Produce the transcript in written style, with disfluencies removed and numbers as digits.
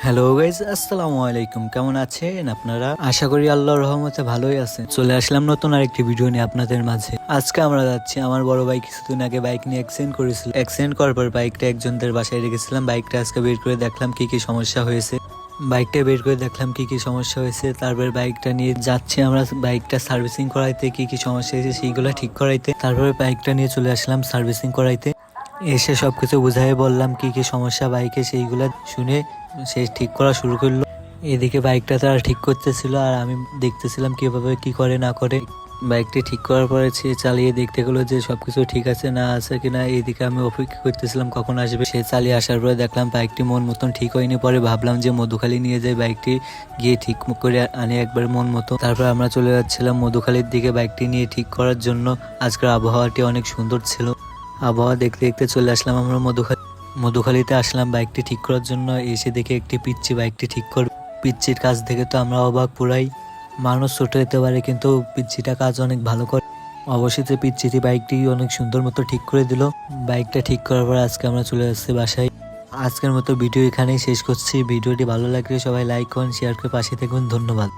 Hello guys, আসসালামু আলাইকুম। কেমন আছেন আপনারা? আশা করি আল্লাহর রহমতে ভালোই আছেন। চলে আসলাম নতুন আরেকটি ভিডিও নিয়ে আপনাদের মাঝে। আজকে আমরা যাচ্ছি, আমার বড় ভাই কিছুদিন আগে বাইক নিয়ে অ্যাক্সিডেন্ট করেছিল। অ্যাক্সিডেন্ট করার পর বাইকটা একজনদের বাসায় রেখেছিলাম। বাইকটা আজকে বের করে দেখলাম কি কি সমস্যা হয়েছে। তারপর বাইকটা নিয়ে যাচ্ছি আমরা বাইকটা সার্ভিসিং করাইতে। কি কি সমস্যা হয়েছে সেইগুলো ঠিক করাইতে। তারপরে বাইকটা নিয়ে চলে আসলাম সার্ভিসিং করাইতে। এসে সবকিছু বুঝাই বললাম কি কি সমস্যা বাইকে, সেইগুলা শুনে সে ঠিক করা শুরু করলো। এদিকে বাইকটা তারা ঠিক করতেছিল আর আমি দেখতেছিলাম কিভাবে কি করে না করে। বাইকটি ঠিক করার পরে সে চালিয়ে দেখতে গেলো যে সবকিছু ঠিক আছে না আছে কিনা। এইদিকে আমি অপেক্ষা করতেছিলাম কখন আসবে। সে চালিয়ে আসার পরে দেখলাম বাইকটি মন মতন ঠিক হয়নি। পরে ভাবলাম যে মধুখালী নিয়ে যাই, বাইকটি গিয়ে ঠিক করে আনি একবার মন মতো। তারপর আমরা চলে যাচ্ছিলাম মধুখালীর দিকে বাইকটি নিয়ে ঠিক করার জন্য। আজকের আবহাওয়াটি অনেক সুন্দর ছিল। আবহাওয়া দেখতে দেখতে চলে আসলাম আমরা মধুখালীতে আসলাম বাইকটি ঠিক করার জন্য। এসে দেখে একটি পিচ্চি বাইকটি ঠিক করবে। পিচ্চির কাজ দেখে তো আমরা অবাক পুরাই। মানুষ ছোট হতে পারে কিন্তু পিচ্চিটা কাজ অনেক ভালো করে। অবশেষে পিচ্চিটি বাইকটি অনেক সুন্দর মতো ঠিক করে দিল। বাইকটা ঠিক করার পর আজকে আমরা চলে আসছি বাসায়। আজকের মতো ভিডিও এখানেই শেষ করছি। ভিডিওটি ভালো লাগলে সবাই লাইক করুন, শেয়ার করে পাশে থাকুন। ধন্যবাদ।